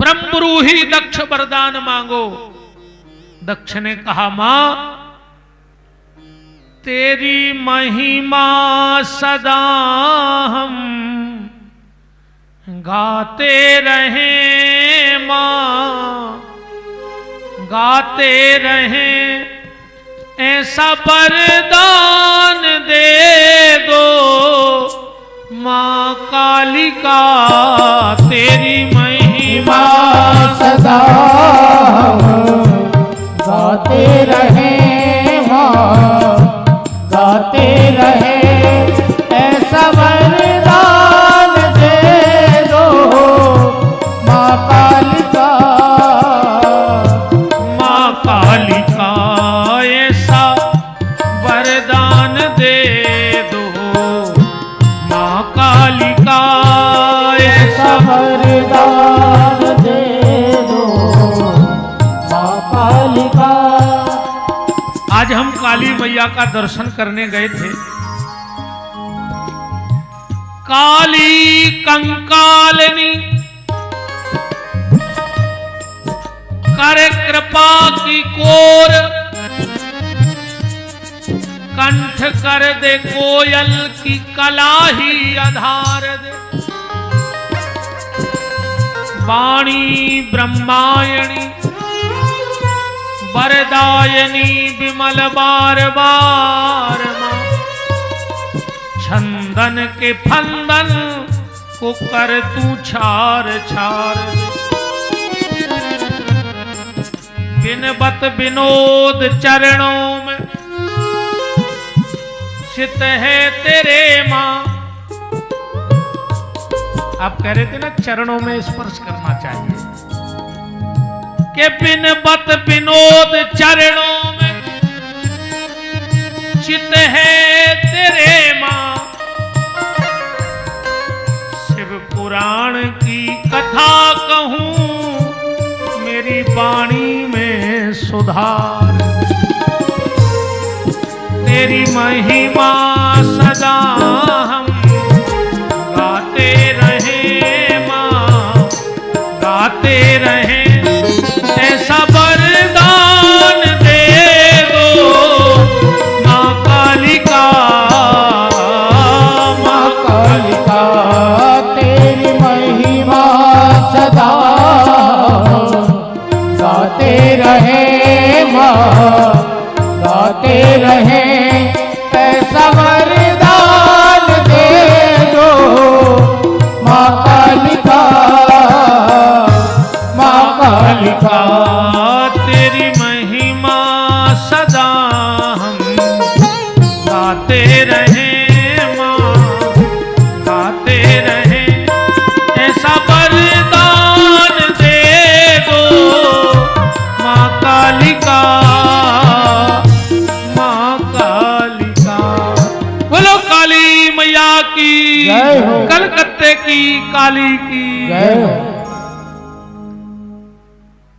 ब्रह्मरूही दक्ष वरदान मांगो। दक्ष ने कहा मां तेरी महिमा सदा हम गाते रहें मां, गाते रहें, ऐसा वरदान दे दो मां कालिका तेरी महिमा सदा गाते रहें मां, गाते रहें, ऐसा वरदान दे दो मां कालिका, मां कालिका ऐसा वरदान दे दो मां कालिका ऐसा वरदान दे दो मां कालिका। आज हम काली मैया का दर्शन करने गए थे। काली कंकालिनी कर कृपा की कोर, कंठ कर दे कोयल की कला ही आधार दे, वाणी ब्रह्मायणी वरदायनी विमल बार बार मां, छंदन के फंदन को कर तू छार छार दे, बिनबत विनोद चरणों में चित है तेरे मां। आप कह रहे थे ना चरणों में स्पर्श करना चाहिए, के बिनबत विनोद चरणों में चित है तेरे मां, शिव पुराण की कथा कहूं मेरी वाणी में सुधार, तेरी महिमा सदा हम गाते रहें मां, गाते रहें, ऐसा वरदान दे दो मां कालिका, मां कालिका तेरी महिमा सदा गाते रहें मां, गाते रहें, ऐसा वरदान दे दो मां कालिका, मां कालिका तेरी महिमा सदा हम गाते रहें मां, गाते रहें, ऐसा वरदान दे दो मां कालिका, मां कालिका। बोलो काली मैया की जय हो, कलकत्ते की काली की जय हो।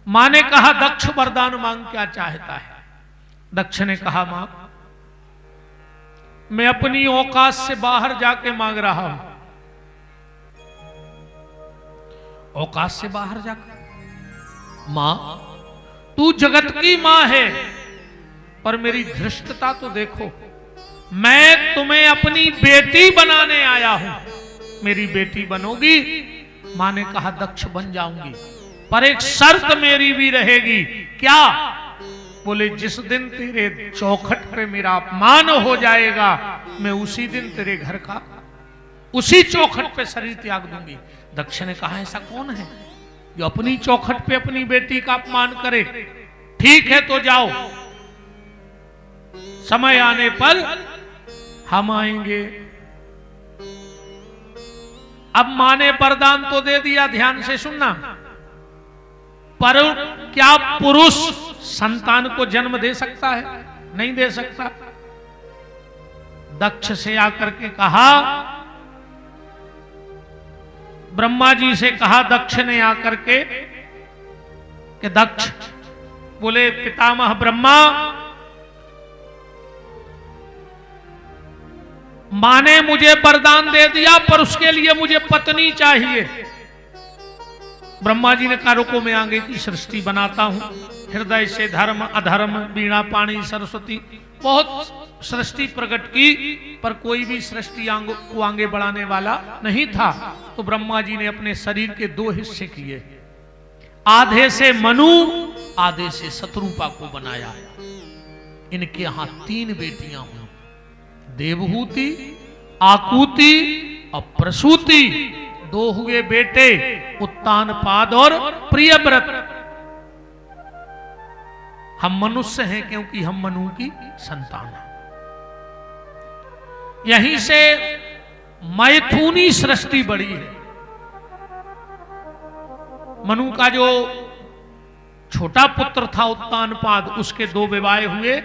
मां ने कहा दक्ष वरदान मांग क्या चाहता है। दक्ष ने कहा मां मैं अपनी औकात से बाहर जाके मांग रहा हूं। औकात से बाहर जाकर मां तू जगत की मां है, पर मेरी धृष्टता तो देखो, मैं तुम्हें अपनी बेटी बनाने आया हूं, मेरी बेटी बनोगी। मां ने कहा दक्ष बन जाऊंगी, पर एक शर्त मेरी भी रहेगी। क्या? बोले जिस दिन तेरे चौखट पे मेरा अपमान हो जाएगा, मैं उसी दिन तेरे घर का उसी चौखट पे शरीर त्याग दूंगी। दक्ष ने कहा ऐसा कौन है जो अपनी चौखट पे अपनी बेटी का अपमान करे? ठीक है तो जाओ, समय आने पर हम आएंगे। अब मां ने वरदान तो दे दिया, ध्यान से सुनना, पर क्या पुरुष संतान को जन्म दे सकता है? नहीं दे सकता। दक्ष से आकर के कहा, ब्रह्मा जी से कहा दक्ष ने आकर के कि दक्ष, बोले पितामह ब्रह्मा, मां ने मुझे वरदान दे दिया, पर उसके लिए मुझे पत्नी चाहिए। ब्रह्मा जी ने कहा रुको मैं आगे की सृष्टि बनाता हूं। हृदय से धर्म अधर्म वीणा पाणी सरस्वती बहुत सृष्टि प्रकट की, पर कोई भी सृष्टि को आगे बढ़ाने वाला नहीं था। तो ब्रह्मा जी ने अपने शरीर के दो हिस्से किए, आधे से मनु आधे से शत्रुपा को बनाया। इनके यहां 3 बेटियां हुई, देवहूति, आकुति और प्रसूति। 2 हुए बेटे, उत्तानपाद और प्रियव्रत। हम मनुष्य हैं क्योंकि हम मनु की संतान हैं। यहीं से मैथुनी सृष्टि बढ़ी है। मनु का जो छोटा पुत्र था उत्तानपाद, उसके 2 विवाह हुए,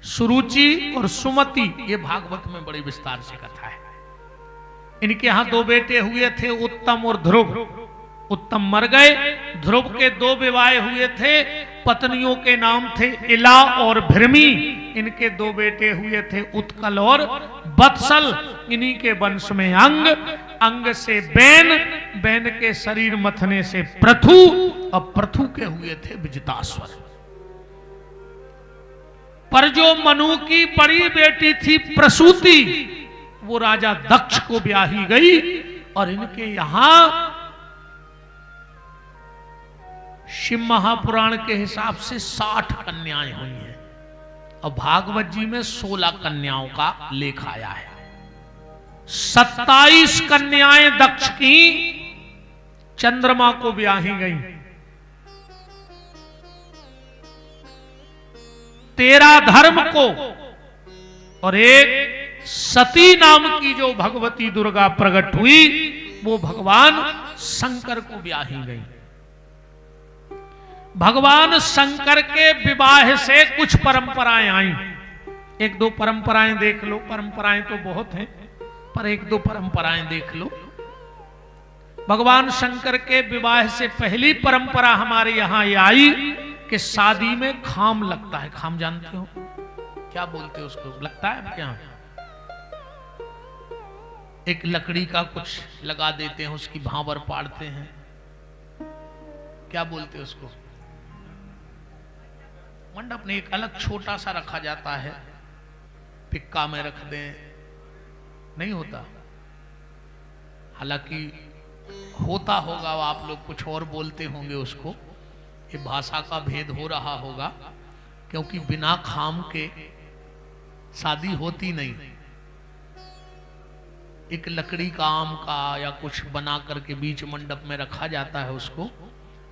सुरुचि और सुमति। ये भागवत में बड़ी विस्तार से कथा है। इनके यहां 2 बेटे हुए थे, उत्तम और ध्रुव। उत्तम मर गए। ध्रुव के 2 विवाह हुए थे, पत्नियों के नाम थे इला और भृमि। इनके 2 बेटे हुए थे, उत्कल और वत्सल। इन्हीं के वंश में अंग, अंग से बैन, बैन के शरीर मथने से पृथु, और पृथु के हुए थे विजिताश्वर। पर जो मनु की बड़ी बेटी थी प्रसूति, वो राजा दक्ष को ब्याही गई। और इनके यहां शिव महापुराण के हिसाब से 60 कन्याएं हुई हैं, और भागवत जी में 16 कन्याओं का लेख आया है। 27 कन्याएं दक्ष की चंद्रमा को ब्याही गई। 13 धर्म को, और एक सती नाम की जो भगवती दुर्गा प्रकट हुई, वो भगवान शंकर को ब्याही गई। भगवान शंकर के विवाह से कुछ परंपराएं आई। 1-2 परंपराएं देख लो। परंपराएं तो बहुत हैं, पर 1-2 परंपराएं देख लो। भगवान शंकर के विवाह से पहली परंपरा हमारे यहां ये आई कि शादी में खाम लगता है। खाम जानते हो क्या बोलते हो उसको? लगता है आपके यहां? एक लकड़ी का कुछ लगा देते हैं, उसकी भांवर पाड़ते हैं। क्या बोलते हैं उसको? मंडप में एक अलग छोटा सा रखा जाता है, पिक्का में रख दें, नहीं होता। हालांकि होता होगा, आप लोग कुछ और बोलते होंगे उसको। ये भाषा का भेद हो रहा होगा, क्योंकि बिना खाम के शादी होती नहीं। एक लकड़ी का, आम का या कुछ बना करके बीच मंडप में रखा जाता है उसको।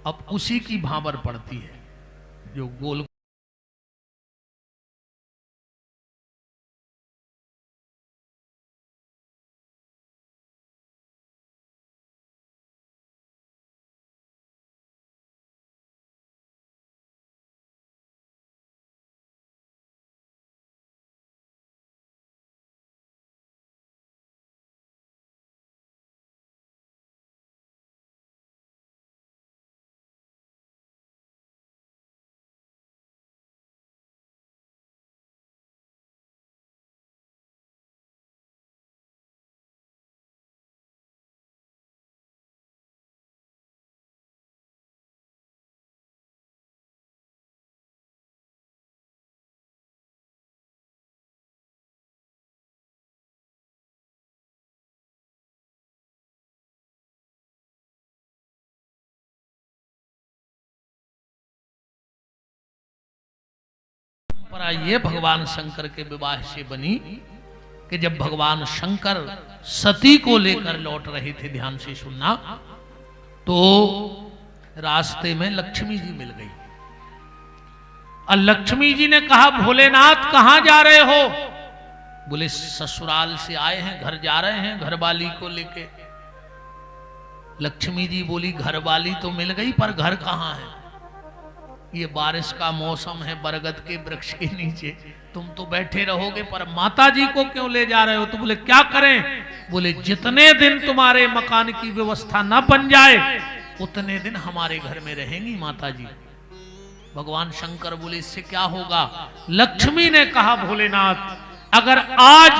अब उसी की भांवर पड़ती है, जो गोल। ये भगवान शंकर के विवाह से बनी कि जब भगवान शंकर सती को लेकर लौट रहे थे, ध्यान से सुनना, तो रास्ते में लक्ष्मी जी मिल गई। और लक्ष्मी जी ने कहा, भोलेनाथ कहां जा रहे हो? बोले ससुराल से आए हैं, घर जा रहे हैं घरवाली को लेके। लक्ष्मी जी बोली, घरवाली तो मिल गई, पर घर कहां है? ये बारिश का मौसम है, बरगद के वृक्ष के नीचे तुम तो बैठे रहोगे, पर माता जी को क्यों ले जा रहे हो? तो बोले क्या करें? बोले जितने दिन तुम्हारे मकान की व्यवस्था न बन जाए, उतने दिन हमारे घर में रहेंगी माता जी। भगवान शंकर बोले इससे क्या होगा? लक्ष्मी ने कहा, भोलेनाथ अगर आज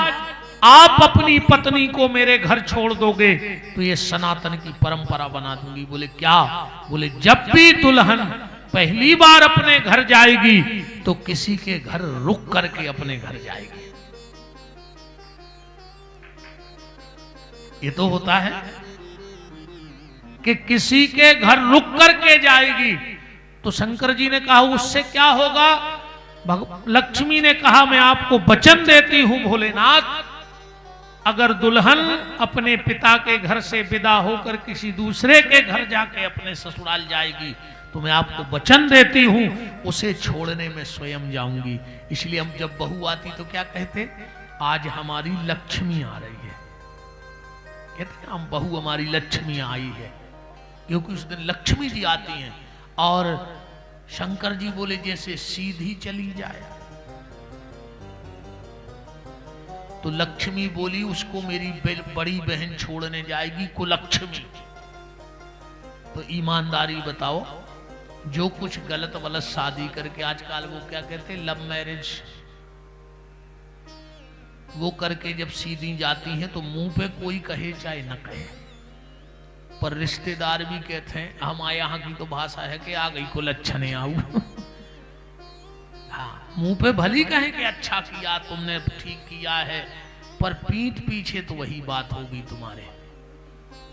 आप अपनी पत्नी को मेरे घर छोड़ दोगे तो ये सनातन की परंपरा बना दूंगी। बोले क्या? बोले जब भी दुल्हन पहली बार अपने घर जाएगी तो किसी के घर रुक करके अपने घर जाएगी। ये तो होता है कि किसी के घर रुक करके जाएगी। तो शंकर जी ने कहा उससे क्या होगा? लक्ष्मी ने कहा मैं आपको वचन देती हूं भोलेनाथ, अगर दुल्हन अपने पिता के घर से विदा होकर किसी दूसरे के घर जाके अपने ससुराल जाएगी तो मैं आपको वचन देती हूं उसे छोड़ने में स्वयं जाऊंगी। इसलिए हम जब बहू आती तो क्या कहते? आज हमारी लक्ष्मी आ रही है। कहते हैं हम बहू हमारी लक्ष्मी आई है, क्योंकि उस दिन लक्ष्मी जी आती हैं। और शंकर जी बोले जैसे सीधी चली जाए तो लक्ष्मी बोली उसको मेरी बड़ी बहन छोड़ने जाएगी कुलक्ष्मी। तो ईमानदारी बताओ, जो कुछ गलत वलत शादी करके आजकल वो क्या कहते हैं लव मैरिज, वो करके जब सीधी जाती हैं तो मुंह पे कोई कहे चाहे न कहे, पर रिश्तेदार भी कहते हैं, हमारे यहाँ की तो भाषा है कि आ गई कुलच्छने आऊ। हाँ, मुंह पे भली कहे कि अच्छा किया तुमने, ठीक किया है, पर पीठ पीछे तो वही बात होगी तुम्हारे।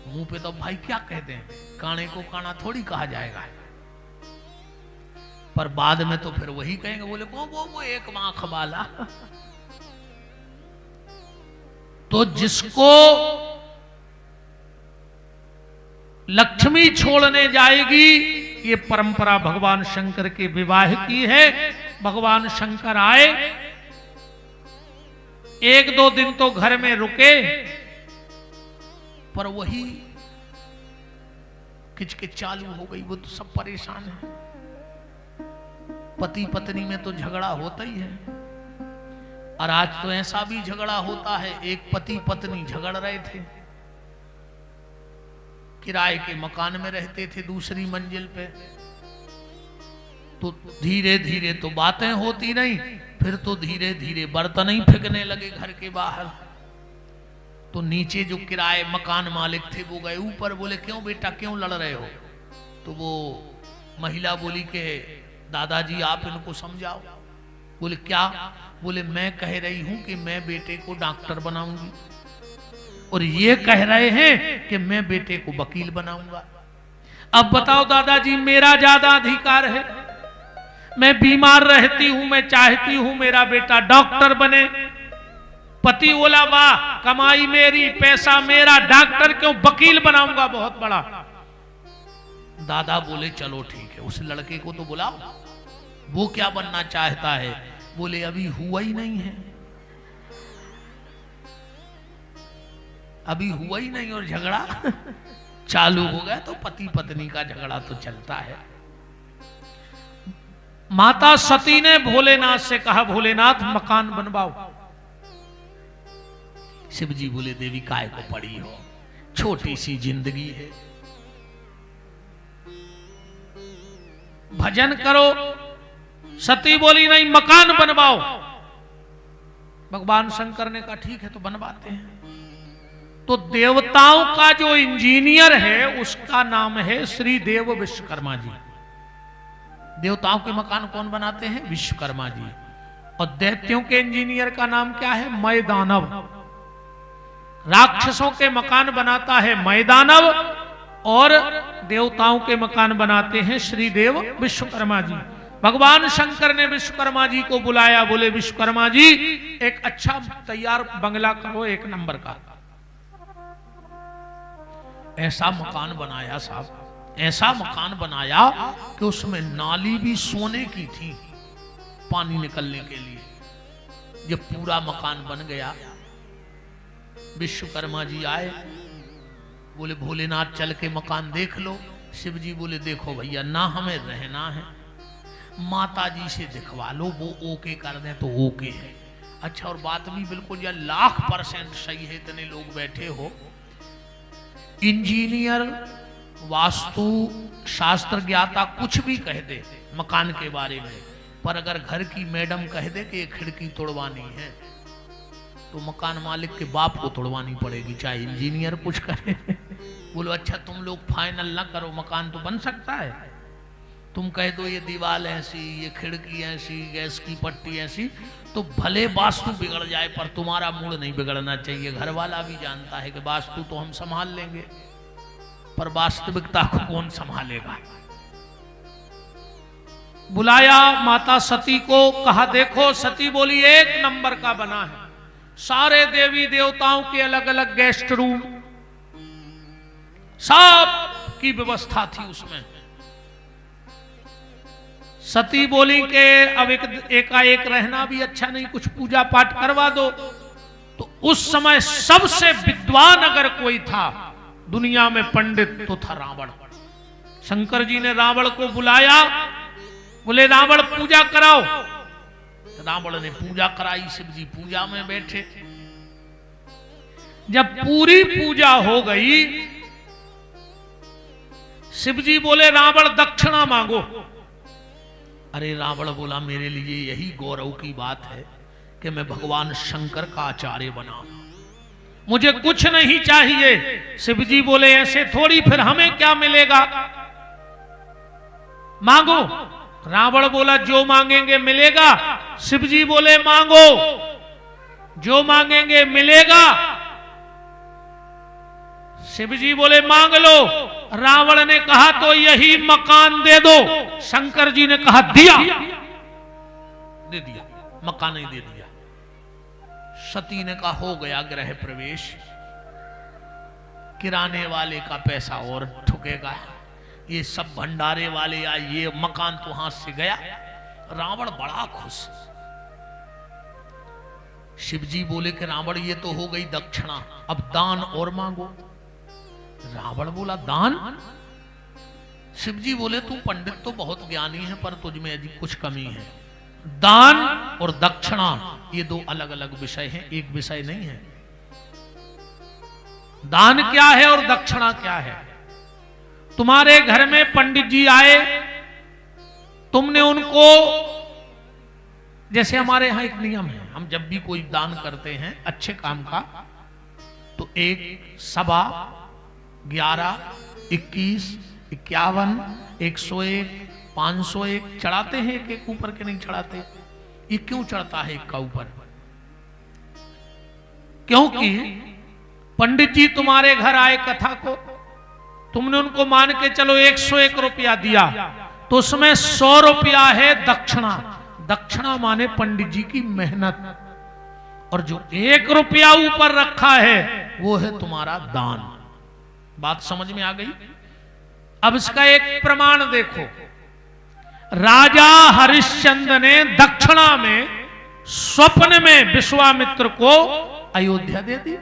मुंह पे तो भाई क्या कहते हैं, काने को काना थोड़ी कहा जाएगा, पर बाद में तो फिर वही कहेंगे। बोले कौन? वो एक आंख वाला। तो जिसको लक्ष्मी छोड़ने जाएगी, ये परंपरा भगवान शंकर के विवाह की है। भगवान शंकर आए, एक दो दिन तो घर में रुके, पर वही किचकिच चालू हो गई। वो तो सब परेशान है, पति पत्नी में तो झगड़ा होता ही है। और आज तो ऐसा भी झगड़ा होता है, एक पति पत्नी झगड़ रहे थे, किराए के मकान में रहते थे दूसरी मंजिल पे, तो धीरे धीरे तो बातें होती नहीं, फिर तो धीरे धीरे बर्तन ही फेंकने लगे घर के बाहर। तो नीचे जो किराए मकान मालिक थे वो गए ऊपर, बोले क्यों बेटा क्यों लड़ रहे हो? तो वो महिला बोली कि दादाजी आप इनको समझाओ। बोले क्या? बोले मैं कह रही हूं कि मैं बेटे को डॉक्टर बनाऊंगी, और ये कह रहे हैं कि मैं बेटे को वकील बनाऊंगा। अब बताओ दादाजी, मेरा ज्यादा अधिकार है, मैं बीमार रहती हूं, मैं चाहती हूं मेरा बेटा डॉक्टर बने। पति बोला वाह कमाई मेरी, पैसा मेरा, डॉक्टर क्यों, वकील बनाऊंगा बहुत बड़ा। दादा बोले चलो ठीक है, उस लड़के को तो बुलाओ, वो क्या बनना चाहता है? बोले अभी हुआ ही नहीं है, अभी हुआ ही नहीं और झगड़ा चालू हो गया। तो पति पत्नी का झगड़ा तो चलता है। माता सती ने भोलेनाथ से कहा भोलेनाथ मकान बनवाओ। शिव जी बोले देवी काय को पड़ी हो, छोटी सी जिंदगी है, भजन करो। सती बोली नहीं मकान बनवाओ। भगवान शंकर ने कहा ठीक है तो बनवाते हैं। तो देवताओं का जो इंजीनियर है उसका नाम है श्री देव विश्वकर्मा जी। देवताओं के मकान कौन बनाते हैं? विश्वकर्मा जी। और दैत्यों के इंजीनियर का नाम क्या है? मैदानव। राक्षसों के मकान बनाता है मैदानव, और देवताओं के मकान बनाते हैं श्रीदेव विश्वकर्मा जी। भगवान शंकर ने विश्वकर्मा जी को बुलाया, बोले विश्वकर्मा जी एक अच्छा तैयार बंगला करो, एक नंबर का। ऐसा मकान बनाया साहब, ऐसा मकान बनाया कि उसमें नाली भी सोने की थी पानी निकलने के लिए। जब पूरा मकान बन गया, विश्वकर्मा जी आए, बोले भोलेनाथ चल के मकान देख लो। शिव जी बोले देखो भैया ना हमें रहना है, माता जी से दिखवा लो, वो ओके कर दें तो ओके है। अच्छा, और बात भी बिल्कुल या 100% सही है, इतने लोग बैठे हो। इंजीनियर, वास्तु शास्त्र ज्ञाता कुछ भी कह दे मकान के बारे में, पर अगर घर की मैडम कह दे कि ये खिड़की तोड़वानी है तो मकान मालिक के बाप को तोड़वानी पड़ेगी, चाहे इंजीनियर कुछ करे। बोलो अच्छा तुम लोग फाइनल ना करो, मकान तो बन सकता है। तुम कह दो ये दीवार ऐसी, ये खिड़की ऐसी, गैस की पट्टी ऐसी, तो भले वास्तु बिगड़ जाए पर तुम्हारा मूड नहीं बिगड़ना चाहिए। घर वाला भी जानता है कि वास्तु तो हम संभाल लेंगे, पर वास्तविकता को कौन संभालेगा। बुलाया माता सती को, कहा देखो। सती बोली एक नंबर का बना है, सारे देवी देवताओं के अलग अलग गेस्ट रूम, सब की व्यवस्था थी उसमें। सती बोली कि अब एकाएक रहना भी अच्छा नहीं, कुछ पूजा पाठ करवा दो। तो उस समय सबसे विद्वान अगर कोई था दुनिया में पंडित तो था रावण। शंकर जी ने रावण को बुलाया, बोले रावण पूजा कराओ। रावण ने पूजा कराई, शिव जी पूजा में बैठे। जब पूरी पूजा हो गई, शिव जी बोले रावण दक्षिणा मांगो। अरे रावण बोला मेरे लिए यही गौरव की बात है कि मैं भगवान शंकर का आचार्य बना, मुझे कुछ नहीं चाहिए। शिव जी बोले ऐसे थोड़ी, फिर हमें क्या मिलेगा, मांगो। रावण बोला जो मांगेंगे मिलेगा। शिव जी बोले मांगो, जो मांगेंगे मिलेगा। शिव जी बोले मांग लो। रावण ने कहा तो यही मकान दे दो। शंकर जी ने कहा दिया, दे दिया, मकान ही दे दिया। सती ने कहा हो गया गृह प्रवेश, किराने वाले का पैसा और ठुकेगा, ये सब भंडारे वाले या ये मकान तो हाथ से गया। रावण बड़ा खुश। शिव जी बोले कि रावण ये तो हो गई दक्षिणा, अब दान और मांगो। रावण बोला दान? शिव जी बोले तू पंडित तो बहुत ज्ञानी है पर तुझमें अभी कुछ कमी है। दान और दक्षिणा ये दो अलग अलग विषय हैं, एक विषय नहीं है। दान क्या है और दक्षिणा क्या है? तुम्हारे घर में पंडित जी आए, तुमने उनको, जैसे हमारे यहां एक नियम है, हम जब भी कोई दान करते हैं अच्छे काम का, तो 1, 1.25, 11, 21, 51, 101, 501 चढ़ाते हैं एक एक ऊपर के नहीं चढ़ाते। ये क्यों चढ़ता है एक का ऊपर? क्योंकि पंडित जी तुम्हारे घर आए कथा को, तुमने उनको मान के चलो 101 रुपया दिया, तो उसमें 100 रुपया है दक्षिणा। दक्षिणा माने पंडित जी की मेहनत, और जो 1 रुपया ऊपर रखा है वो है तुम्हारा दान। बात समझ में आ गई? अब इसका एक प्रमाण देखो। राजा हरिश्चंद्र ने दक्षिणा में स्वप्न में विश्वामित्र को अयोध्या दे दी।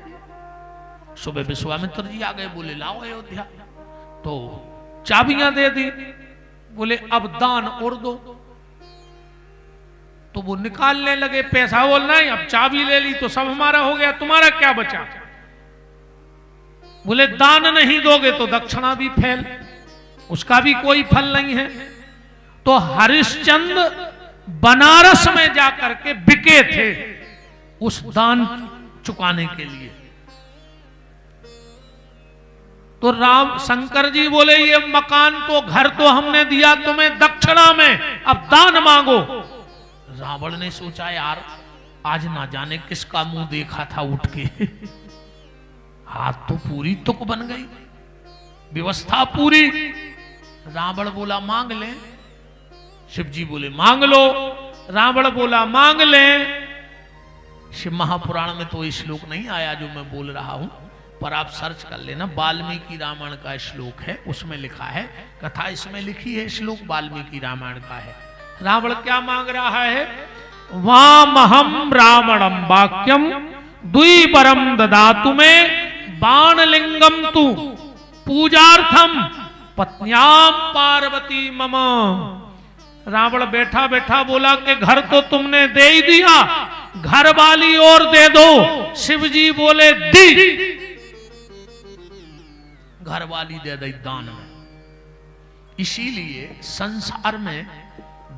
सुबह विश्वामित्र जी आ गए, बोले लाओ अयोध्या, तो चाबियां दे दी। बोले अब दान और दो, तो वो निकालने लगे पैसा। बोलना है अब चाबी ले ली तो सब हमारा हो गया, तुम्हारा क्या बचा? बोले दान नहीं दोगे तो दक्षिणा भी फेल, उसका भी कोई फल नहीं है। तो हरिश्चंद्र बनारस में जाकर के बिके थे उस दान चुकाने के लिए। तो राम शंकर जी बोले ये मकान तो, घर तो हमने दिया तुम्हें दक्षिणा में, अब दान मांगो। रावण ने सोचा यार आज ना जाने किसका मुंह देखा था उठ के, हाथ तो पूरी तुक बन गई, व्यवस्था पूरी। रावण बोला मांग ले। शिव जी बोले मांग लो। रावण बोला मांग ले। शिव महापुराण में तो ये श्लोक नहीं आया जो मैं बोल रहा हूं, पर आप सर्च कर लेना, वाल्मीकि रामायण का श्लोक है, उसमें लिखा है, कथा इसमें लिखी है, श्लोक वाल्मीकि रामायण का है। रावण क्या मांग रहा है? वामहम रावणम वाक्यम द्विपरम ददातु में बाणलिंगम तु पूजार्थम पत्न्याम पार्वती मम। रावण बैठा बैठा बोला कि घर तो तुमने दे ही दिया, घर वाली और दे दो। शिव जी बोले दी, घर वाली दे दी दान में। इसीलिए संसार में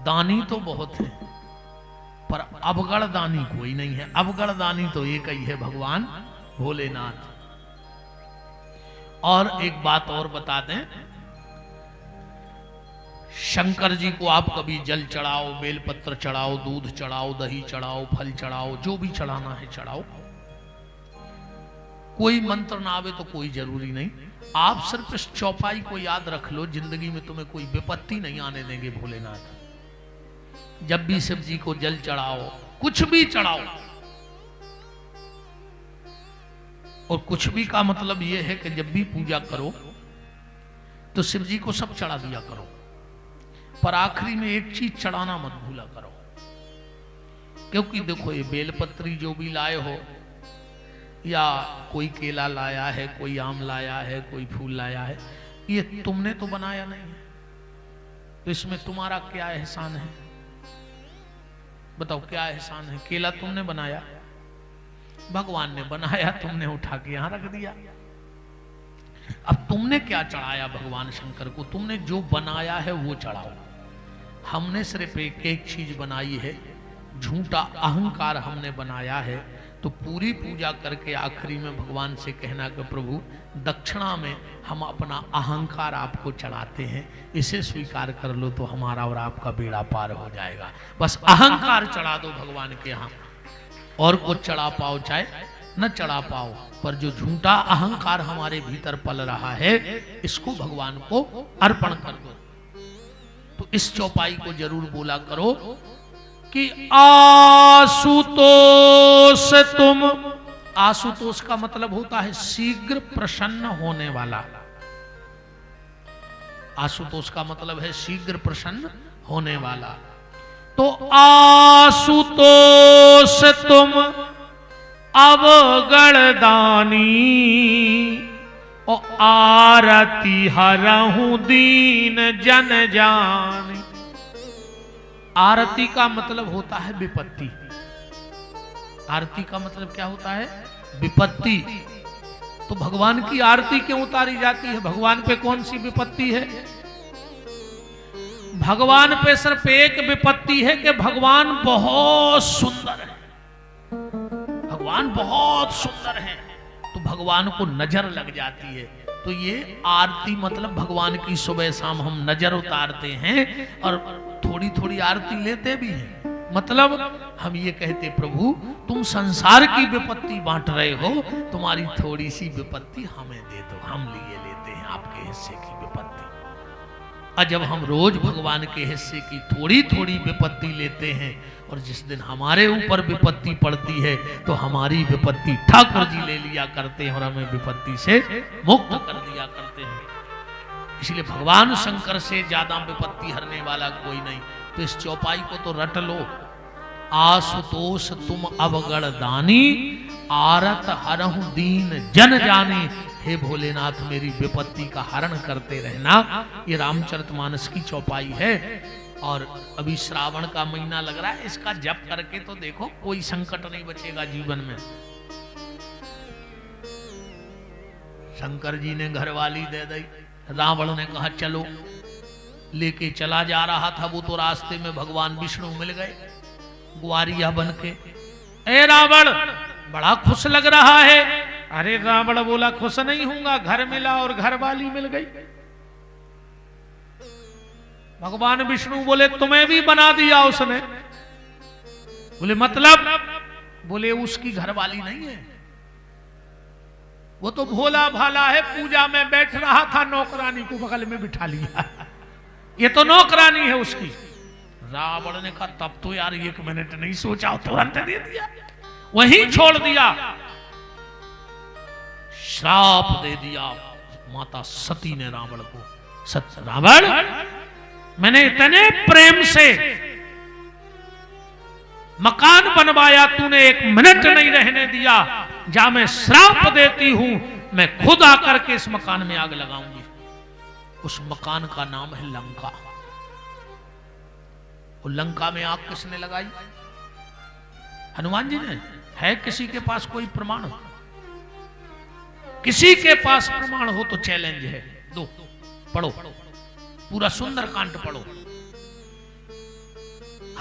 दानी तो बहुत है, पर अवगण दानी कोई नहीं है। अवगण दानी तो एक ही है, भगवान भोलेनाथ। और एक बात और बता दें, शंकर जी को आप कभी जल चढ़ाओ, बेलपत्र चढ़ाओ, दूध चढ़ाओ, दही चढ़ाओ, फल चढ़ाओ, जो भी चढ़ाना है चढ़ाओ, कोई मंत्र ना आवे तो कोई जरूरी नहीं। आप सिर्फ इस चौपाई को याद रख लो, जिंदगी में तुम्हें कोई विपत्ति नहीं आने देंगे भोलेनाथ। जब भी शिव जी को जल चढ़ाओ, कुछ भी चढ़ाओ, और कुछ भी का मतलब यह है कि जब भी पूजा करो तो शिव जी को सब चढ़ा दिया करो, पर आखिरी में एक चीज चढ़ाना मत भूला करो। क्योंकि देखो, ये बेलपत्री जो भी लाए हो, या कोई केला लाया है, कोई आम लाया है, कोई फूल लाया है, ये तुमने तो बनाया नहीं है, तो इसमें तुम्हारा क्या एहसान है? बताओ क्या एहसान है? केला तुमने बनाया, भगवान ने बनाया, तुमने उठा के यहां रख दिया। अब तुमने क्या चढ़ाया भगवान शंकर को? तुमने जो बनाया है वो चढ़ाओ। हमने सिर्फ एक एक चीज बनाई है, झूठा अहंकार हमने बनाया है। तो पूरी पूजा करके आखिरी में भगवान से कहना कि प्रभु दक्षिणा में हम अपना अहंकार आपको चढ़ाते हैं, इसे स्वीकार कर लो तो हमारा और आपका बेड़ा पार हो जाएगा। बस अहंकार चढ़ा दो भगवान के यहाँ, और कुछ चढ़ा पाओ चाहे न चढ़ा पाओ, पर जो झूठा अहंकार हमारे भीतर पल रहा है, इसको भगवान को अर्पण कर दो। तो इस चौपाई को जरूर बोला करो कि आशुतोष तुम। आशुतोष का मतलब होता है शीघ्र प्रसन्न होने वाला। आशुतोष का मतलब है शीघ्र प्रसन्न होने वाला। तो आशुतोष तुम अवगण दानी, और आरती हरहु दीन जन जानी। आरती का मतलब होता है विपत्ति। आरती का मतलब क्या होता है? विपत्ति। तो भगवान की आरती क्यों उतारी जाती है? भगवान पे कौन सी विपत्ति है? भगवान पे सिर्फ एक विपत्ति है कि भगवान बहुत सुंदर है। भगवान बहुत सुंदर है, तो भगवान को नजर लग जाती है। तो ये आरती मतलब भगवान की सुबह शाम हम नजर उतारते हैं, और थोड़ी थोड़ी आरती लेते भी हैं। मतलब हम ये कहते, प्रभु तुम संसार की विपत्ति बांट रहे हो, तुम्हारी थोड़ी सी विपत्ति हमें दे दो, हम लिए लेते हैं आपके हिस्से की विपत्ति। और जब हम रोज भगवान के हिस्से की थोड़ी थोड़ी विपत्ति लेते हैं, और जिस दिन हमारे ऊपर विपत्ति पड़ती है तो हमारी विपत्ति ठाकुर जी ले लिया करते हैं और हमें विपत्ति से मुक्त कर दिया करते हैं। इसलिए भगवान शंकर से ज्यादा विपत्ति हरने वाला कोई नहीं। तो इस चौपाई को तो रट लो। आशुतोष तुम अवगण दानी, आरत हरहु दीन जन जानी। हे भोलेनाथ, मेरी विपत्ति का हरण करते रहना। ये रामचरितमानस की चौपाई है। और अभी श्रावण का महीना लग रहा है, इसका जप करके तो देखो कोई संकट नहीं बचेगा जीवन में। शंकर जी ने घरवाली दे दी, रावण ने कहा चलो, लेके चला जा रहा था वो, तो रास्ते में भगवान विष्णु मिल गए ग्वारिया बन के। ए रावण, बड़ा खुश लग रहा है। अरे रावण बोला, खुश नहीं हूंगा, घर मिला और घरवाली मिल गई। भगवान विष्णु बोले, तुम्हें भी बना दिया उसने। बोले मतलब? बोले उसकी घरवाली नहीं है, वो तो भोला भाला है, पूजा में बैठ रहा था, नौकरानी को बगल में बिठा लिया। ये तो नौकरानी है उसकी। रावण ने कहा, तब तो यार 1 मिनट नहीं सोचा, तुरंत दे दिया, वहीं छोड़ दिया, श्राप दे दिया माता सती ने रावण को। सत्य रावण, मैंने इतने प्रेम से मकान बनवाया, तूने 1 मिनट नहीं रहने दिया, जा मैं श्राप देती हूं, मैं खुद आकर के इस मकान में आग लगाऊंगी। उस मकान का नाम है लंका। और लंका में आग किसने लगाई? हनुमान जी ने। है किसी के पास कोई प्रमाण? किसी के पास प्रमाण हो तो चैलेंज है, दो, पढ़ो, पूरा सुंदरकांड पढ़ो।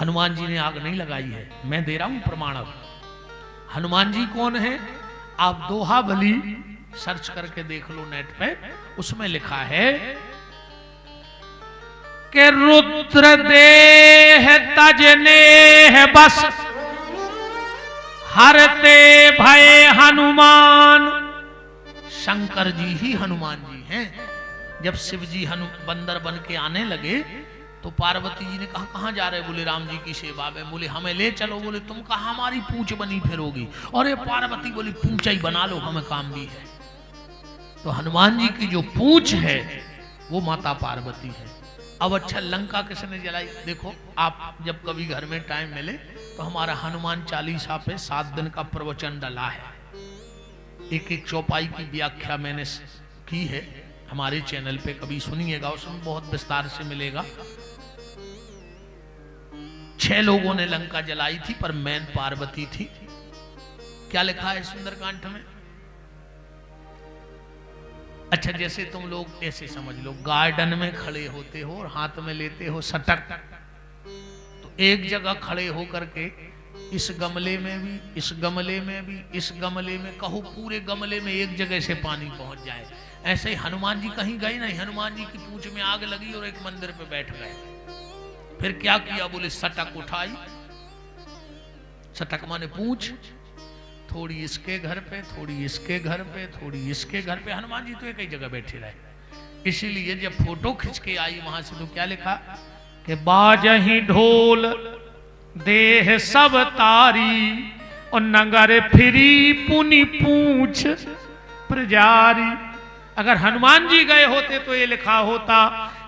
हनुमान जी ने आग नहीं लगाई है, मैं दे रहा हूं प्रमाण। हनुमान जी कौन है? आप दोहाबली सर्च करके देख लो नेट पे, उसमें लिखा है कि रुद्र देह तजने है बस, हरते भय हनुमान। शंकर जी ही हनुमान जी हैं। जब शिव जी बंदर बन के आने लगे तो पार्वती जी ने कहा कहां जा रहे? बोले राम जी की सेवा में। बोले हमें ले चलो। बोले तुम कहां हमारी पूंछ बनी फिरोगी? और ये पार्वती बोली पूंछ ही बना लो, हमें काम भी है। तो हनुमान जी की जो पूंछ है वो माता पार्वती है। अब अच्छा, लंका किसने जलाई? देखो, आप जब कभी घर में टाइम मिले तो हमारा हनुमान चालीसा पे 7 दिन का प्रवचन डला है। एक एक चौपाई की व्याख्या मैंने की है हमारे चैनल पे, कभी सुनिएगा, उसमें बहुत विस्तार से मिलेगा। 6 लोगों ने लंका जलाई थी, पर मैन पार्वती थी। क्या लिखा है सुंदरकांड में? अच्छा, जैसे तुम लोग ऐसे समझ लो, गार्डन में खड़े होते हो और हाथ में लेते हो सटक, तो एक जगह खड़े हो करके इस गमले में भी, इस गमले में भी, इस गमले में, कहो पूरे गमले में एक जगह से पानी पहुंच जाए। ऐसे ही हनुमान जी कहीं गए नहीं, हनुमान जी की पूंछ में आग लगी और एक मंदिर पे बैठ गए। फिर क्या किया? बोले सटक उठाई। सटक माने पूंछ, थोड़ी इसके घर पे, थोड़ी इसके घर पे, थोड़ी इसके घर पे। हनुमान जी तो एक ही जगह बैठे रहे। इसीलिए जब फोटो खिंच के आई वहां से तो क्या लिखा कि बाजही ढोल देह सब तारी, और नगर फिरी पुनि पूंछ प्रजारी। अगर हनुमान जी गए होते तो ये लिखा होता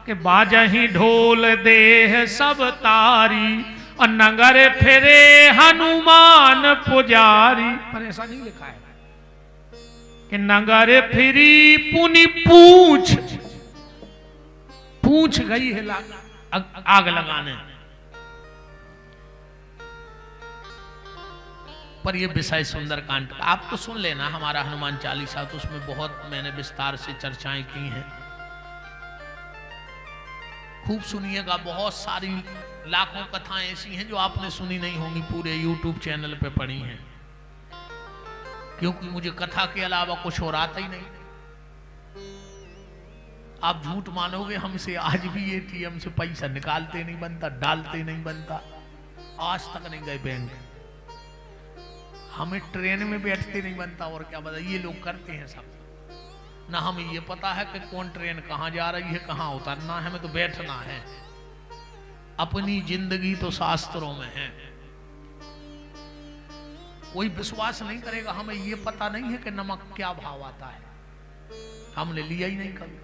कि बाजही ढोल देह सब तारी, और नगर फिरे हनुमान पुजारी। पर ऐसा नहीं लिखा है कि नगर फिरी पुनि पूंछ, पूंछ गई है आग लगाने। पर ये विषय सुंदरकांड का आप तो सुन लेना, हमारा हनुमान चालीसा, तो उसमें बहुत मैंने विस्तार से चर्चाएं की हैं। खूब सुनिएगा, बहुत सारी लाखों कथाएं ऐसी हैं जो आपने सुनी नहीं होंगी, पूरे YouTube चैनल पे पड़ी हैं। क्योंकि मुझे कथा के अलावा कुछ और आता ही नहीं। आप झूठ मानोगे, हमसे आज भी ATM से पैसा निकालते नहीं बनता, डालते नहीं बनता, आज तक नहीं गए बैंक। हमें ट्रेन में बैठते नहीं बनता, और क्या बता, ये लोग करते हैं सब। ना हमें ये पता है कि कौन ट्रेन कहां जा रही है, कहां उतरना है, हमें तो बैठना है। अपनी जिंदगी तो शास्त्रों में है। कोई विश्वास नहीं करेगा, हमें ये पता नहीं है कि नमक क्या भाव आता है, हमने लिया ही नहीं कभी।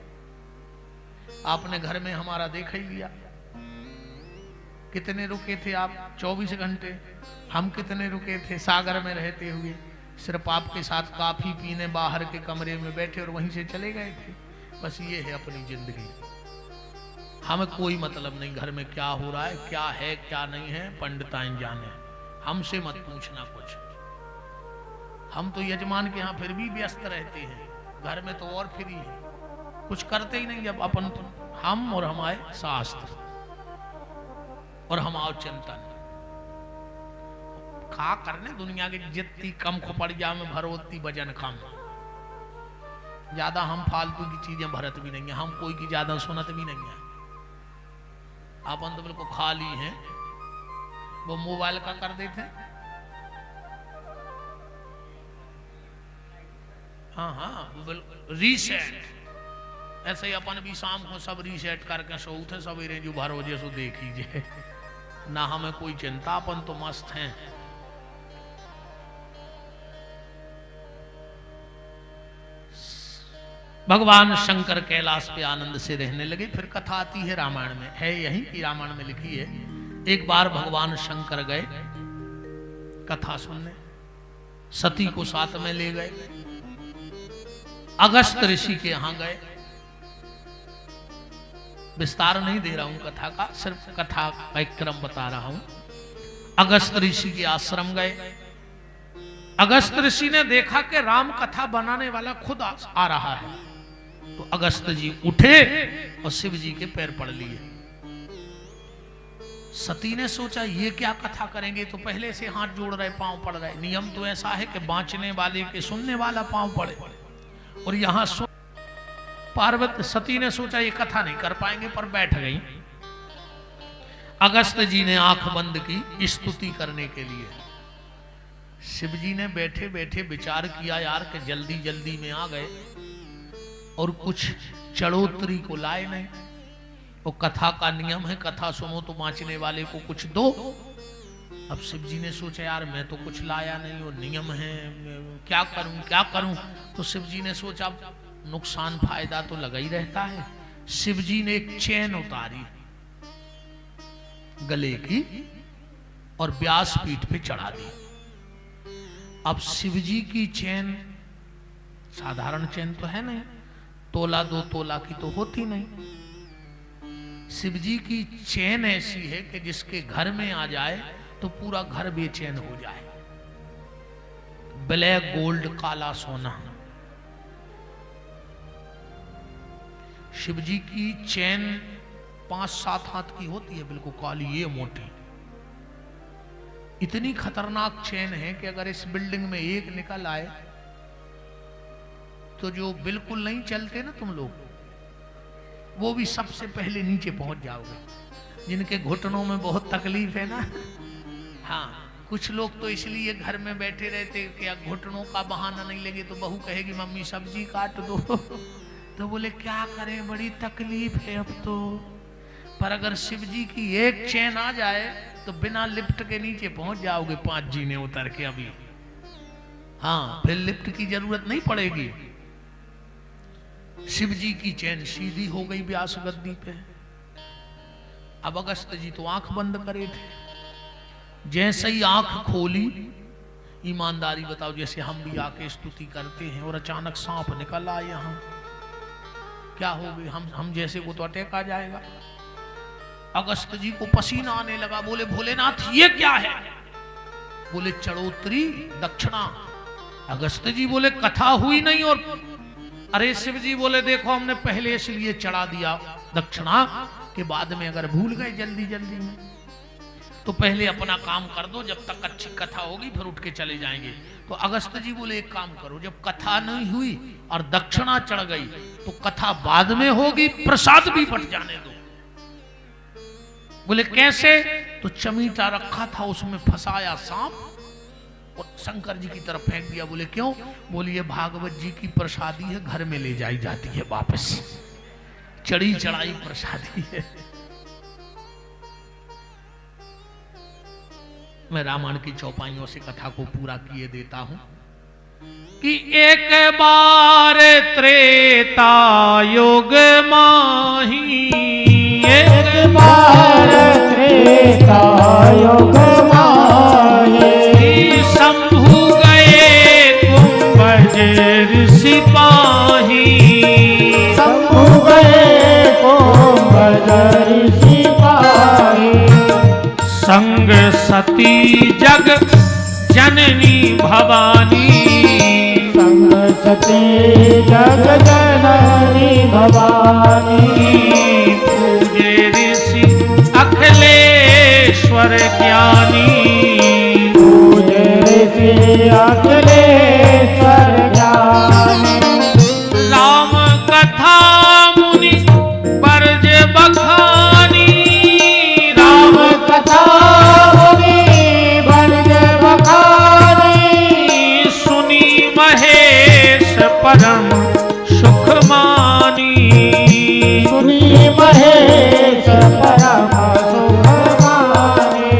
आपने घर में हमारा देखा ही लिया। कितने रुके थे आप? 24 घंटे। हम कितने रुके थे सागर में रहते हुए? सिर्फ आपके साथ काफी पीने बाहर के कमरे में बैठे और वहीं से चले गए थे। बस ये है अपनी जिंदगी। हमें कोई मतलब नहीं घर में क्या हो रहा है, क्या है क्या नहीं है, पंडिताइन जाने, हमसे मत पूछना कुछ। हम तो यजमान के यहाँ फिर भी व्यस्त रहते हैं, घर में तो और फ्री है, कुछ करते ही नहीं। जब अपन तो हम और हमारे शास्त्र और हमारा चिंतन खा करने, दुनिया के जितनी कम खोपड़िया में भरो उतनी वजन कम। ज्यादा हम फालतू की चीजें भरत भी नहीं है, हम कोई की ज्यादा सुनत भी नहीं है। अपन तो बिल्कुल खाली हैं। वो मोबाइल का कर देते, हाँ हाँ बिल्कुल रीसेट। ऐसे ही अपन भी शाम को सब रीसेट करके सो उठे सवेरे जो भर हो जैसो देख लीजिए ना, हमें कोई चिंता, अपन तो मस्त हैं। भगवान शंकर कैलाश पे आनंद से रहने लगे। फिर कथा आती है रामायण में, है यही कि रामायण में लिखी है। एक बार भगवान शंकर गए कथा सुनने, सती को साथ में ले गए, अगस्त ऋषि के यहां गए। विस्तार नहीं दे रहा हूं कथा का, सिर्फ कथा का एक क्रम बता रहा हूं। अगस्त ऋषि के आश्रम गए। अगस्त ऋषि ने देखा कि राम कथा बनाने वाला खुद आ रहा है, तो अगस्त जी उठे और शिव जी के पैर पड़ लिए। सती ने सोचा ये क्या कथा करेंगे, तो पहले से हाथ जोड़ रहे, पांव पड़ रहे। नियम तो ऐसा है कि बांचने वाले के सुनने वाला पांव पड़े, और यहां पार्वती सती ने सोचा ये कथा नहीं कर पाएंगे, पर बैठ गई। अगस्त जी ने आंख बंद की स्तुति करने के लिए। शिव जी ने बैठे बैठे विचार किया, यार कि जल्दी जल्दी में आ गए और कुछ चढ़ोतरी को लाए नहीं। वो कथा का नियम है, कथा सुनो तो बांचने वाले को कुछ दो। अब शिव जी ने सोचा यार मैं तो कुछ लाया नहीं, और नियम है, क्या करूं क्या करूं। तो शिव जी ने सोचा नुकसान फायदा तो लगा ही रहता है। शिव जी ने एक चैन उतारी गले की और व्यास पीठ पे चढ़ा दी। अब शिव जी की चैन साधारण चैन तो है नहीं, तोला 2 तोला की तो होती नहीं। शिव जी की चैन ऐसी है कि जिसके घर में आ जाए तो पूरा घर बेचैन हो जाए। ब्लैक गोल्ड, काला सोना। शिव जी की चैन 5-7 हाथ की होती है, बिल्कुल काली, ये मोटी। इतनी खतरनाक चैन है कि अगर इस बिल्डिंग में एक निकल आए तो जो बिल्कुल नहीं चलते ना तुम लोग, वो भी सबसे पहले नीचे पहुंच जाओगे। जिनके घुटनों में बहुत तकलीफ है ना, हाँ, कुछ लोग तो इसलिए घर में बैठे रहते कि घुटनों का बहाना नहीं लगे तो बहू कहेगी मम्मी सब्जी काट दो तो बोले क्या करें, बड़ी तकलीफ है अब तो। पर अगर शिव जी की एक चैन आ जाए तो बिना लिफ्ट के नीचे पहुंच जाओगे 5 जीने उतर के अभी। हाँ, फिर लिफ्ट की जरूरत नहीं पड़ेगी। शिव जी की चैन सीधी हो गई व्यास गद्दी पे। अब अगस्त जी तो आंख बंद करे थे। जैसे ही आंख खोली, ईमानदारी बताओ, जैसे हम भी आके स्तुति करते हैं और अचानक सांप निकल आए यहां, क्या हो गई? हम जैसे को तो अटैक आ जाएगा। अगस्त जी को पसीना आने लगा। बोले भोलेनाथ ये क्या है? बोले चढ़ोतरी दक्षिणा। अगस्त जी बोले कथा हुई नहीं। और अरे शिव जी बोले देखो हमने पहले इसलिए चढ़ा दिया दक्षिणा के बाद में अगर भूल गए जल्दी जल्दी में तो पहले अपना काम कर दो, जब तक अच्छी कथा होगी फिर उठ के चले जाएंगे। तो अगस्त जी बोले एक काम करो, जब कथा नहीं हुई और दक्षिणा चढ़ गई तो कथा बाद में होगी, प्रसाद भी बट जाने दो। बोले कैसे? तो चमीटा रखा था उसमें फंसाया सांप और शंकर जी की तरफ फेंक दिया। बोले क्यों? बोले ये भागवत जी की प्रसादी है, घर में ले जाई जाती है वापस, चढ़ी चढ़ाई प्रसादी है। मैं रामायण की चौपाइयों से कथा को पूरा किए देता हूं कि एक बार त्रेता युग माही, एक बार त्रेता युग माही, शंभु गए कुंभज सिपाही, शंभु गए कुंभज सिपाही, संग सती जग जननी भवानी, संग सती जग जननी भवानी, पूजे ऋषि अखिलेश्वर ज्ञानी, पूजे ऋषि अखिलेश्वर ज्ञानी, राम कथा मुनि बरज बखानी, राम कथा मुनि बरज बखानी, सुनी महेश परम सुख मानी, सुनी महेश परम सुख मानी,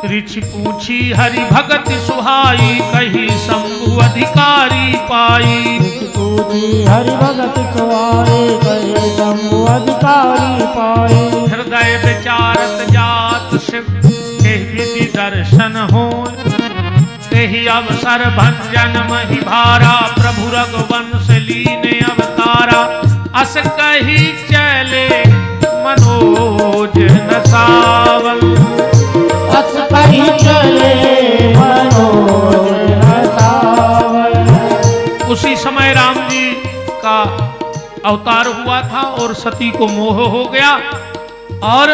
ऋषि पूछी हरि भगत सुहाई, कही शंभु अधिकारी पाई, पूजी हरि भगत सुहाई, कहे शंभु अधिकारी पाई, हृदय विचारत जात शिव के विधि दर्शन हो, तेहि अवसर भंजन महि भारा, प्रभु रघुवंश लीने अवतारा, अस कही चले मनोज नसावल, अस कही चले मनोज नसावल। उसी समय राम जी का अवतार हुआ था और सती को मोह हो गया और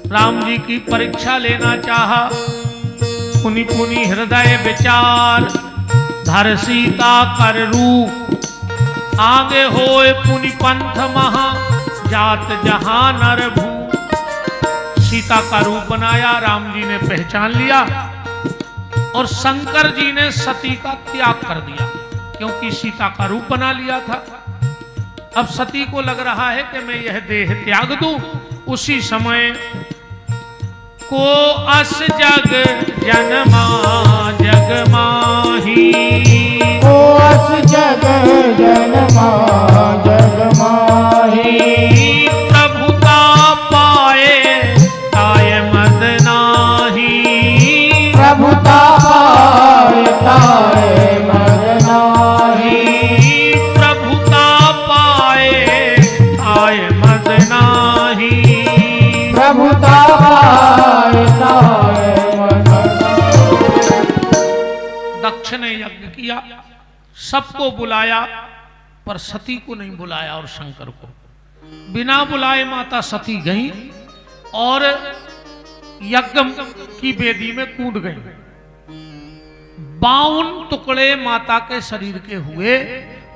राम जी की परीक्षा लेना चाहा। पुनि पुनि हृदय विचार धर सीता कर रूप आगे होए पुनि पंथ महा जात जहां नर भू। सीता का रूप बनाया, राम जी ने पहचान लिया और शंकर जी ने सती का त्याग कर दिया, क्योंकि सीता का रूप बना लिया था। अब सती को लग रहा है कि मैं यह देह त्याग दूं। उसी समय को अस जग जनमा जग माही, को अस जग जनमा जग माही। प्रभुता पाए ताय मद नाही, प्रभुता पाए ताय मद नाही। प्रभुता पाए ताय मद नाही। प्रभुता पाए ताय मद नाही। दक्ष ने यज्ञ किया, सबको बुलाया, पर सती को नहीं बुलाया और शंकर को। बिना बुलाए माता सती गई और यज्ञ की वेदी में कूद गई। 52 टुकड़े माता के शरीर के हुए,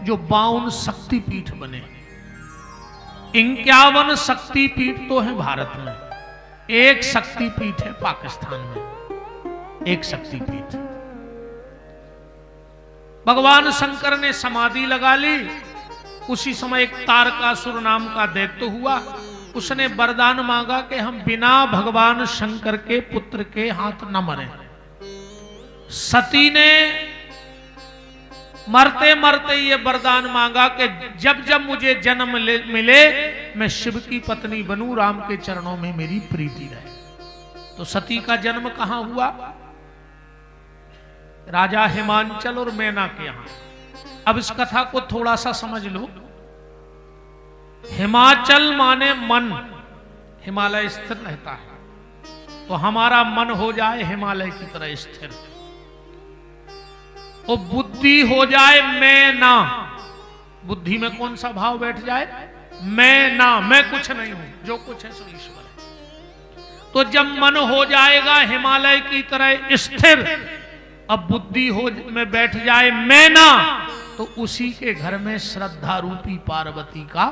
जो 52 शक्तिपीठ बने। 51 शक्तिपीठ तो है भारत में, एक शक्तिपीठ है पाकिस्तान में, एक शक्तिपीठ। भगवान शंकर ने समाधि लगा ली। उसी समय एक तारकासुर नाम का दैत्य हुआ। उसने वरदान मांगा कि हम बिना भगवान शंकर के पुत्र के हाथ न मरें। सती ने मरते मरते ये वरदान मांगा कि जब जब मुझे जन्म मिले मैं शिव की पत्नी बनूं, राम के चरणों में मेरी प्रीति रहे। तो सती का जन्म कहां हुआ? राजा हिमांचल और मैना के यहां। अब इस कथा को थोड़ा सा समझ लो। हिमाचल माने मन, हिमालय स्थिर रहता है, तो हमारा मन हो जाए हिमालय की तरह स्थिर, और बुद्धि हो जाए मैं ना। बुद्धि में कौन सा भाव बैठ जाए? मैं ना, मैं कुछ नहीं हूं, जो कुछ है सो ईश्वर है। तो जब मन हो जाएगा हिमालय की तरह स्थिर, अब बुद्धि हो में बैठ जाए मैं ना, तो उसी के घर में श्रद्धा रूपी पार्वती का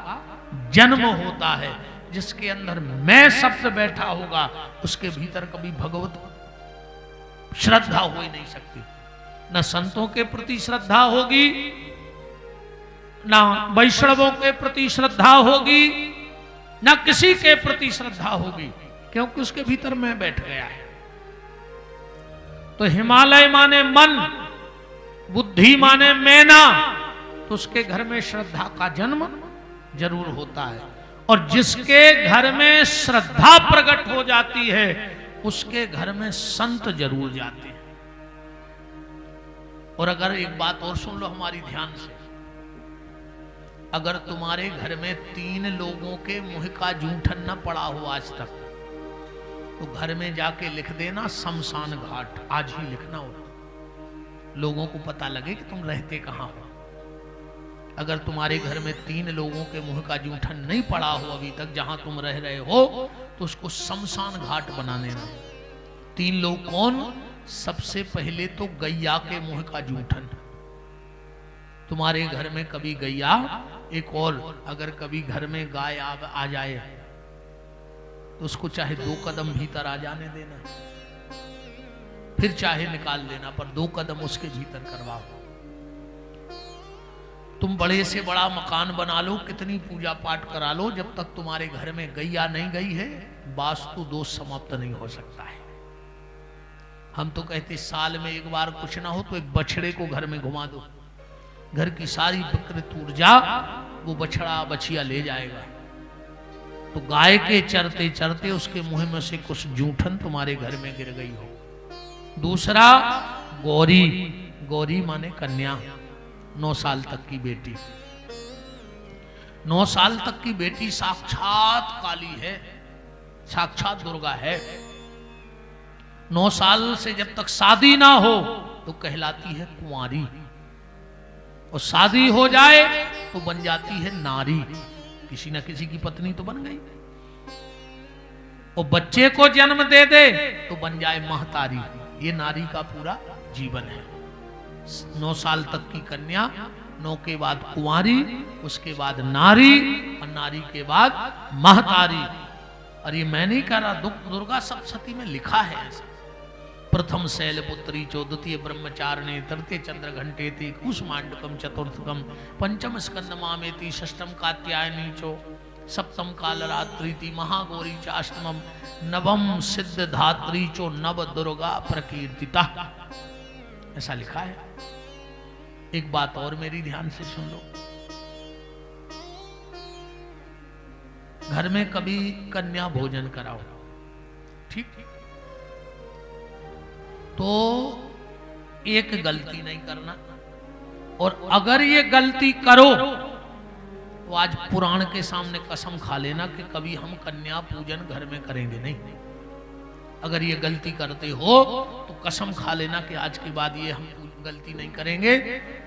जन्म होता है। जिसके अंदर मैं शब्द बैठा होगा उसके भीतर कभी भगवत श्रद्धा हो ही नहीं सकती। न संतों के प्रति श्रद्धा होगी, न वैष्णवों के प्रति श्रद्धा होगी, न किसी के प्रति श्रद्धा होगी, क्योंकि उसके भीतर मैं बैठ गया है। तो हिमालय माने मन, बुद्धि माने मैना, तो उसके घर में श्रद्धा का जन्म जरूर होता है। और जिसके घर में श्रद्धा प्रकट हो जाती है उसके घर में संत जरूर जाते हैं। और अगर एक बात और सुन लो हमारी ध्यान से, अगर तुम्हारे घर में 3 लोगों के मुंह का जूठन न पड़ा हो आज तक, तो घर में जाके लिख देना शमशान घाट, आज ही लिखना हो, लोगों को पता लगे कि तुम रहते कहां हो। अगर तुम्हारे घर में 3 लोगों के मुंह का जूठन नहीं पड़ा हो अभी तक जहां तुम रह रहे हो, तो उसको शमशान घाट बना देना। 3 लोग कौन? सबसे पहले तो गैया के मुंह का जूठन। तुम्हारे घर में कभी गैया, एक और अगर कभी घर में गाय आ जाए तो उसको चाहे 2 कदम भीतर आ जाने देना, फिर चाहे निकाल देना, पर 2 कदम उसके भीतर करवाओ। तुम बड़े से बड़ा मकान बना लो, कितनी पूजा पाठ करा लो, जब तक तुम्हारे घर में गैया नहीं गई है वास्तु दोष समाप्त नहीं हो सकता है। हम तो कहते साल में एक बार कुछ ना हो तो एक बछड़े को घर में घुमा दो, घर की सारी विकृत ऊर्जा वो बछड़ा बछिया ले जाएगा। तो गाय के चरते चरते उसके मुंह में से कुछ जूठन तुम्हारे घर में गिर गई हो। दूसरा गौरी, गौरी माने कन्या, 9 साल तक की बेटी। 9 साल तक की बेटी साक्षात काली है, साक्षात दुर्गा है। 9 साल से जब तक शादी ना हो तो कहलाती है कुंवारी, और शादी हो जाए तो बन जाती है नारी, किसी ना किसी की पत्नी तो बन गई। और बच्चे को जन्म दे दे तो बन जाए महतारी। ये नारी का पूरा जीवन है। 9 साल तक की कन्या, 9 के बाद कुंवारी, उसके बाद नारी, और नारी के बाद महतारी। और ये मैं नहीं कह रहा, दुर्गा सप्तशती में लिखा है ऐसा। प्रथम शैलपुत्री चो, द्वितीय ब्रह्मचारिणी, तृतीय चंद्र घंटेति, कुसमांडकम चतुर्थकम, पंचम स्कंद मामेति, षष्टम कात्यायनी चो, सप्तम कालरात्रीति, महागौरी च अष्टमम, नवम सिद्ध धात्री चो, नव दुर्गा प्रकीर्तिता। ऐसा लिखा है। एक बात और मेरी ध्यान से सुन लो। घर में कभी कन्या भोजन कराओ, ठीक, तो एक गलती नहीं करना। और अगर ये गलती करो तो आज पुराण के सामने कसम खा लेना कि कभी हम कन्या पूजन घर में करेंगे नहीं। अगर ये गलती करते हो तो कसम खा लेना कि आज के बाद ये हम गलती नहीं करेंगे,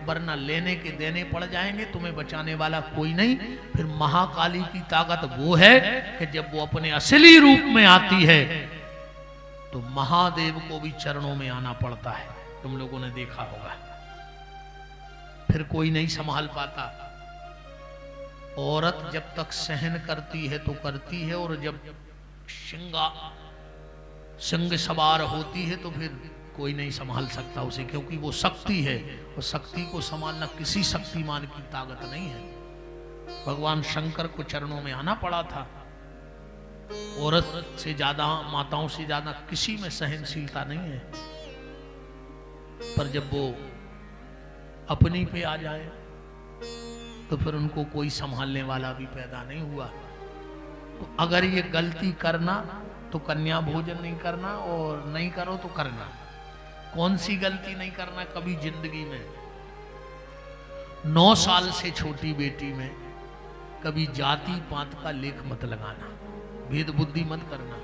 वरना लेने के देने पड़ जाएंगे, तुम्हें बचाने वाला कोई नहीं। फिर महाकाली की ताकत वो है कि जब वो अपने असली रूप में आती है तो महादेव को भी चरणों में आना पड़ता है। तुम लोगों ने देखा होगा। फिर कोई नहीं संभाल पाता। औरत जब तक सहन करती है तो करती है, और जब सिंह सवार होती है तो फिर कोई नहीं संभाल सकता उसे, क्योंकि वो शक्ति है। और शक्ति को संभालना किसी शक्तिमान की ताकत नहीं है। भगवान शंकर को चरणों में आना पड़ा था। औरत से ज्यादा, माताओं से ज्यादा किसी में सहनशीलता नहीं है। पर जब वो अपनी पे आ जाए तो फिर उनको कोई संभालने वाला भी पैदा नहीं हुआ। तो अगर ये गलती करना तो कन्या भोजन नहीं करना, और नहीं करो तो करना। कौन सी गलती नहीं करना कभी जिंदगी में? 9 साल से छोटी बेटी में कभी जाति पात का लेख मत लगाना, भेद बुद्धि मत करना।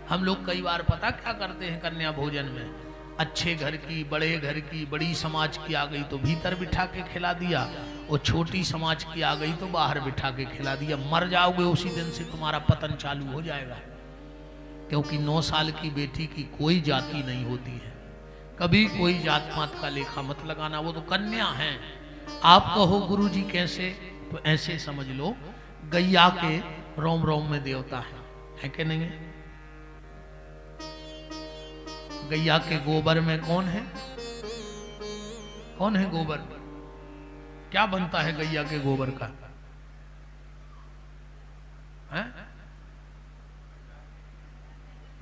हम लोग कई बार पता क्या करते हैं कन्या भोजन में, अच्छे घर की, बड़े घर की, बड़ी समाज की आ गई तो भीतर बिठा के खिला दिया, और छोटी समाज की आ गई तो बाहर बिठा के खिला दिया। मर जाओगे उसी दिन से तुम्हारा पतन चालू हो जाएगा। क्योंकि 9 साल की बेटी की कोई जाति नहीं होती है। कभी कोई जात पात का लेखा मत लगाना, वो तो कन्या है। आप कहो गुरुजी कैसे, तो ऐसे समझ लो गैया के रोम रोम में देवता है कि नहीं है? गैया के गोबर में कौन है? कौन है गोबर? क्या बनता है गैया के गोबर का? है?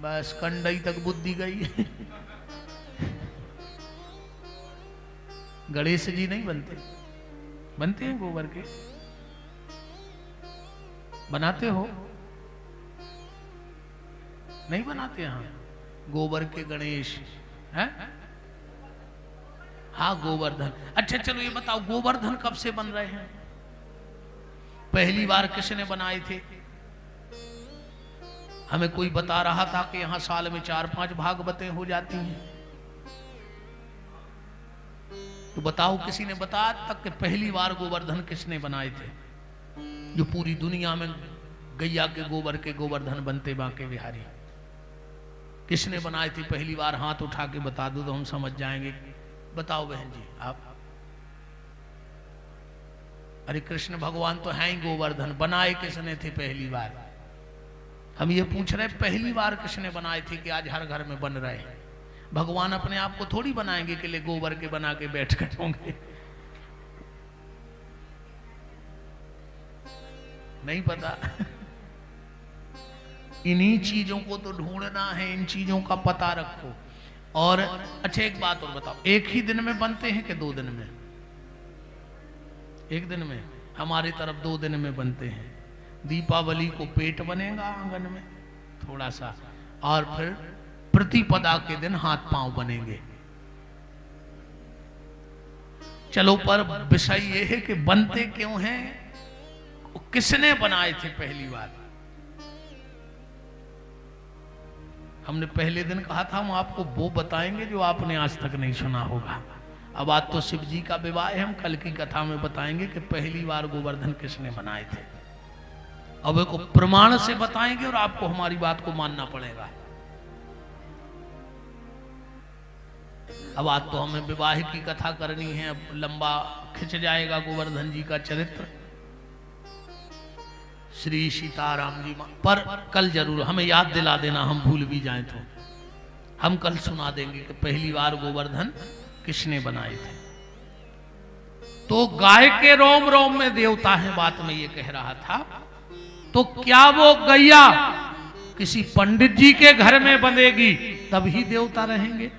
बस कंडई तक बुद्धि गई। गणेश जी नहीं बनते? बनते हैं गोबर के? बनाते हो? नहीं बनाते यहाँ गोबर के गणेश हैं? हाँ, गोवर्धन। अच्छा चलो ये बताओ, गोवर्धन कब से बन रहे हैं? पहली बार किसने बनाए थे? हमें कोई बता रहा था कि यहाँ साल में 4-5 भागवतें हो जाती हैं। तो बताओ, किसी ने बताया तक कि पहली बार गोवर्धन किसने बनाए थे? जो पूरी दुनिया में गैया के गोवर्धन बनते बांके बिहारी, किसने बनाए थे पहली बार? हाथ उठा के बता दो तो हम समझ जाएंगे। बताओ बहन जी आप। अरे कृष्ण भगवान तो हैं ही गोवर्धन, बनाए किसने थे पहली बार? हम ये पूछ रहे पहली बार किसने बनाए थे कि आज हर घर में बन रहे हैं। भगवान अपने आप को थोड़ी बनाएंगे के लिए गोबर के बना के बैठ कर होंगे। नहीं पता। इन्हीं चीजों को तो ढूंढना है, इन चीजों का पता रखो। और अच्छा एक बात और बताओ, एक ही दिन में बनते हैं कि 2 दिन में? एक दिन में। हमारी तरफ 2 दिन में बनते हैं। दीपावली को पेट बनेगा आंगन में थोड़ा सा, और फिर प्रतिपदा के दिन हाथ पांव बनेंगे। चलो, पर विषय ये है कि बनते क्यों हैं, किसने बनाए थे पहली बार? हमने पहले दिन कहा था हम आपको वो बताएंगे जो आपने आज तक नहीं सुना होगा। अब आज तो शिव जी का विवाह है, हम कल की कथा में बताएंगे कि पहली बार गोवर्धन किसने बनाए थे। अब को प्रमाण से बताएंगे और आपको हमारी बात को मानना पड़ेगा। अब आज तो हमें विवाह की कथा करनी है, अब लंबा खिंच जाएगा गोवर्धन जी का चरित्र, श्री सीताराम जी पर कल जरूर हमें याद दिला देना, हम भूल भी जाएं तो हम कल सुना देंगे कि पहली बार गोवर्धन किसने बनाए थे। तो गाय के रोम रोम में देवता है, बात में ये कह रहा था। तो क्या वो गैया किसी पंडित जी के घर में बंधेगी तभी देवता रहेंगे?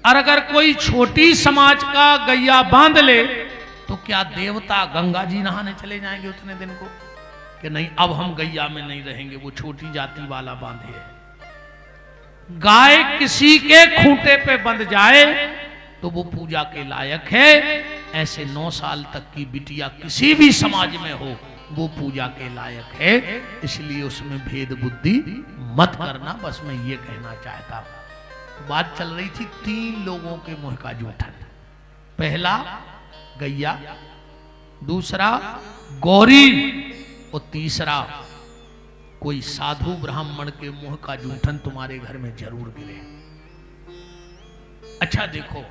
और अगर कोई छोटी समाज का गैया बांध ले तो क्या देवता गंगा जी नहाने चले जाएंगे उतने दिन को कि नहीं अब हम गैया में नहीं रहेंगे, वो छोटी जाति वाला बांधे है। गाय किसी के खूंटे पे बंध जाए तो वो पूजा के लायक है। ऐसे 9 साल तक की बिटिया किसी भी समाज में हो वो पूजा के लायक है, इसलिए उसमें भेद बुद्धि मत करना, बस मैं ये कहना चाहता हूं। बात चल रही थी 3 लोगों के मुंह का जूठन। पहला गैया, दूसरा गौरी और तीसरा कोई साधु ब्राह्मण के मुंह का जूठन तुम्हारे घर में जरूर गिरे। अच्छा देखो,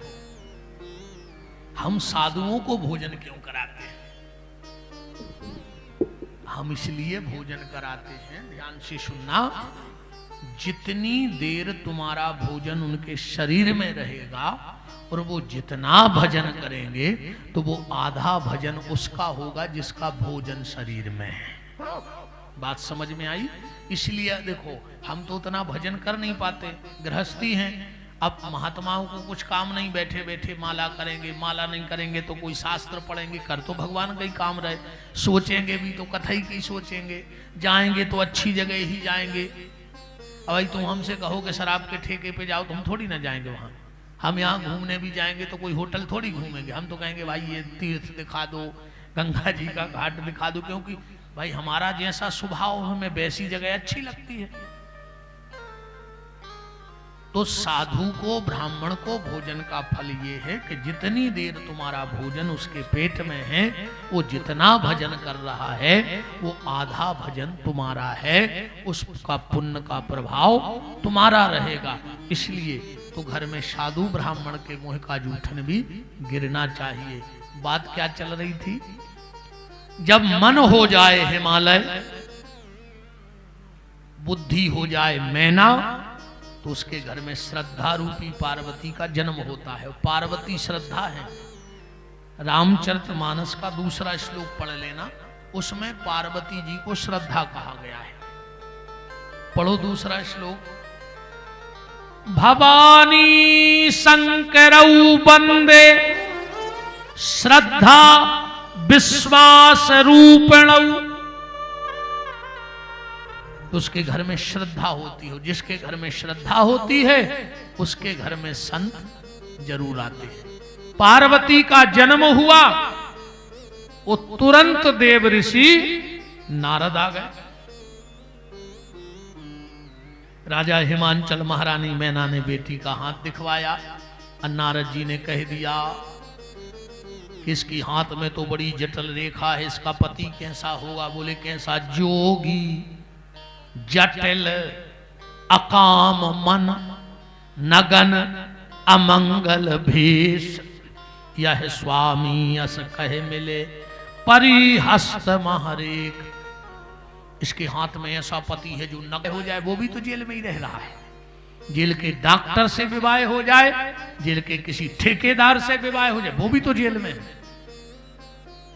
हम साधुओं को भोजन क्यों कराते हैं? हम इसलिए भोजन कराते हैं, ध्यान से सुनना, जितनी देर तुम्हारा भोजन उनके शरीर में रहेगा और वो जितना भजन करेंगे तो वो आधा भजन उसका होगा जिसका भोजन शरीर में है। बात समझ में आई? इसलिए देखो, हम तो उतना भजन कर नहीं पाते, गृहस्थी हैं। अब महात्माओं को कुछ काम नहीं, बैठे बैठे माला करेंगे, माला नहीं करेंगे तो कोई शास्त्र पढ़ेंगे, कर तो भगवान का ही काम रहे, सोचेंगे भी तो कथई की सोचेंगे, जाएंगे तो अच्छी जगह ही जाएंगे। अब भाई तुम हमसे कहो कि शराब के ठेके पे जाओ तो हम थोड़ी ना जाएंगे वहां। हम यहाँ घूमने भी जाएंगे तो कोई होटल थोड़ी घूमेंगे, हम तो कहेंगे भाई ये तीर्थ दिखा दो, गंगा जी का घाट दिखा दो, क्योंकि भाई हमारा जैसा स्वभाव हमें वैसी जगह अच्छी लगती है। तो साधु को, ब्राह्मण को भोजन का फल ये है कि जितनी देर तुम्हारा भोजन उसके पेट में है, वो जितना भजन कर रहा है वो आधा भजन तुम्हारा है, उसका पुण्य का प्रभाव तुम्हारा रहेगा। इसलिए तो घर में साधु ब्राह्मण के मुंह का जूठन भी गिरना चाहिए। बात क्या चल रही थी? जब मन हो जाए हिमालय, बुद्धि हो जाए मैना, तो उसके घर में श्रद्धा रूपी पार्वती का जन्म होता है। पार्वती श्रद्धा है। रामचरितमानस का दूसरा श्लोक पढ़ लेना, उसमें पार्वती जी को श्रद्धा कहा गया है। पढ़ो दूसरा श्लोक। भवानी शंकरौ वंदे श्रद्धा विश्वास रूपिणौ। तो उसके घर में श्रद्धा होती हो, जिसके घर में श्रद्धा होती है उसके घर में संत जरूर आते हैं। पार्वती का जन्म हुआ, वो तुरंत देव ऋषि नारद आ गए। राजा हिमांचल महारानी मैना ने बेटी का हाथ दिखवाया और नारद जी ने कह दिया कि इसकी हाथ में तो बड़ी जटिल रेखा है, इसका पति कैसा होगा? बोले कैसा? जोगी, जटिल, अकाम मन, नगन, अमंगल भेष, यह स्वामी अस कहे मिले, परिहस्त महरेक। इसके हाथ में ऐसा पति है जो नग हो जाए, वो भी तो जेल में ही रह रहा है। जेल के डॉक्टर से विवाह हो जाए, जेल के किसी ठेकेदार से विवाह हो जाए, वो भी तो जेल में है।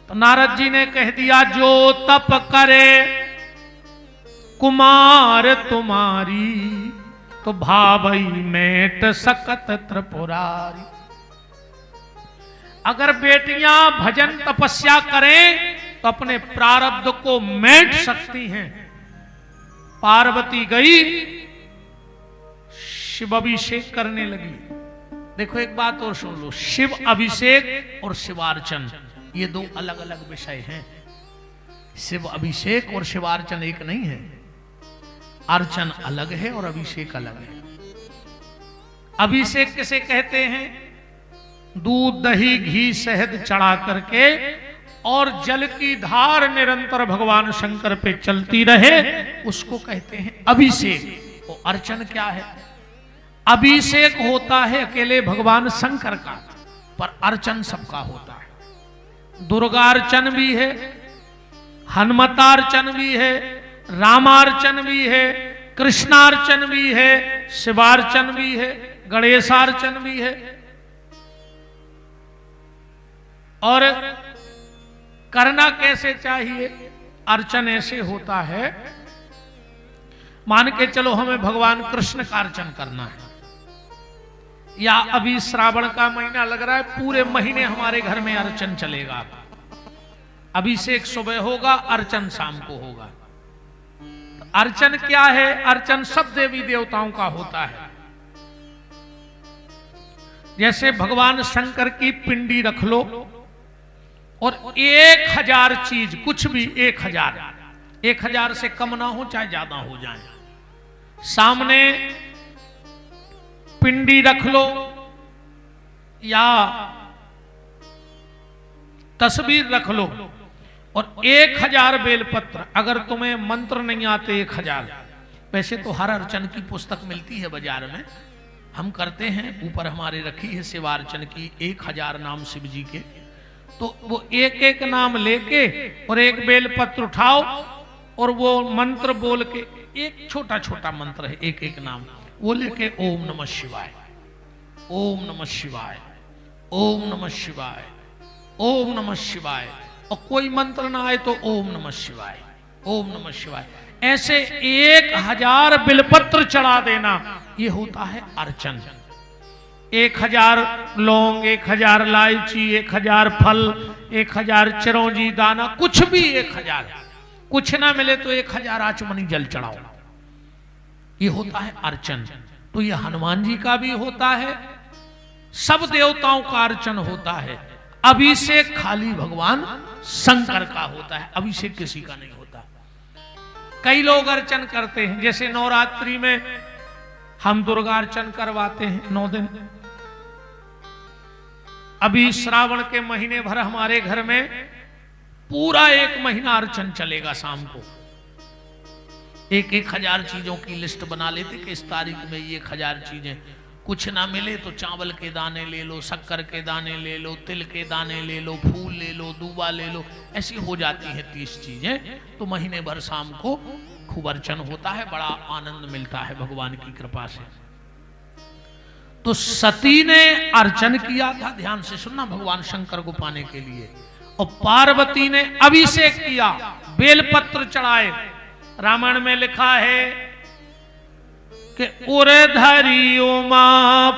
तो नारद जी ने कह दिया, जो तप करे कुमार तुम्हारी, तो भावई मेट सकत त्रिपुरारी। अगर बेटियां भजन तपस्या करें तो अपने प्रारब्ध को मेट सकती हैं। पार्वती गई, शिव अभिषेक करने लगी। देखो एक बात और सुन लो, शिव अभिषेक और शिवार्चन ये 2 अलग अलग विषय हैं। शिव अभिषेक और शिवार्चन एक नहीं है। अर्चन अलग है और अभिषेक अलग है। अभिषेक किसे कहते हैं? दूध, दही, घी, शहद चढ़ा करके और जल की धार निरंतर भगवान शंकर पे चलती रहे, उसको कहते हैं अभिषेक। वो अर्चन क्या है? अभिषेक होता है अकेले भगवान शंकर का, पर अर्चन सबका होता है। दुर्गार्चन भी है, हनुमतार्चन भी है, रामार्चन भी है, कृष्णार्चन भी है, शिवार्चन भी है, गणेशार्चन भी है। और करना कैसे चाहिए? अर्चन ऐसे होता है, मान के चलो हमें भगवान कृष्ण का अर्चन करना है, या अभी श्रावण का महीना लग रहा है, पूरे महीने हमारे घर में अर्चन चलेगा। अभिषेक सुबह होगा, अर्चन शाम को होगा। तो अर्चन क्या है? अर्चन सब देवी देवताओं का होता है। जैसे भगवान शंकर की पिंडी रख लो और 1000 चीज, कुछ भी 1000 से कम ना हो चाहे ज्यादा हो जाए, सामने पिंडी रख लो या तस्वीर रख लो और 1000 बेलपत्र। अगर तुम्हें मंत्र नहीं आते 1000, वैसे तो हर अर्चन की पुस्तक मिलती है बाजार में, हम करते हैं, ऊपर हमारे रखी है शिवार्चन की 1000 नाम शिव जी के। तो वो एक एक नाम लेके और एक बेलपत्र उठाओ और वो मंत्र बोल के, एक छोटा छोटा मंत्र है, एक एक नाम वो लेके ओम नमः शिवाय, ओम नमः शिवाय, ओम नमः शिवाय, ओम नमः शिवाय, और कोई मंत्र ना आए तो ओम नमः शिवाय, ओम नमः शिवाय, ऐसे 1000 बिलपत्र चढ़ा देना। ये होता है अर्चन। 1000 लौंग, 1000 इलायची, 1000 फल, 1000 चिरौंजी दाना, कुछ भी 1000, कुछ ना मिले तो 1000 आचमनी जल चढ़ाओ। ये होता है अर्चन। तो ये हनुमान जी का भी होता है, सब देवताओं का अर्चन होता है। अभिषेक खाली भगवान शंकर का होता है, अभिषेक किसी का नहीं होता। कई लोग अर्चन करते हैं, जैसे नवरात्रि में हम दुर्गा अर्चन करवाते हैं 9 दिन। अभी श्रावण के महीने भर हमारे घर में पूरा 1 महीना अर्चन चलेगा। शाम को 1000 चीजों की लिस्ट बना लेते कि इस तारीख में ये 1000 चीजें, कुछ ना मिले तो चावल के दाने ले लो, शक्कर के दाने ले लो, तिल के दाने ले लो, फूल ले लो, दूबा ले लो, ऐसी हो जाती हैं 30 चीजें। तो महीने भर शाम को खूब अर्चन होता है, बड़ा आनंद मिलता है भगवान की कृपा से। तो सती ने अर्चन किया था, ध्यान से सुनना, भगवान शंकर को पाने के लिए। और पार्वती ने अभिषेक किया, बेलपत्र चढ़ाए। रामायण में लिखा है कि उर धरी उमा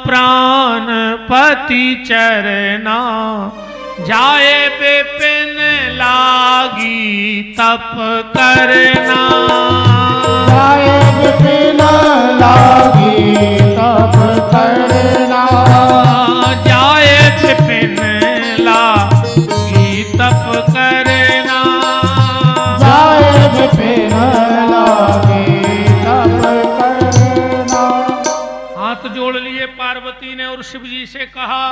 प्राण पति चरना, जाए विपिन लागी तप करना, जाए विपिन लागी तप करना, जाए विपिन लागी तप करना, जाए विपिन लागी तप करना। हाथ जोड़ लिए पार्वती ने और शिव जी से कहा,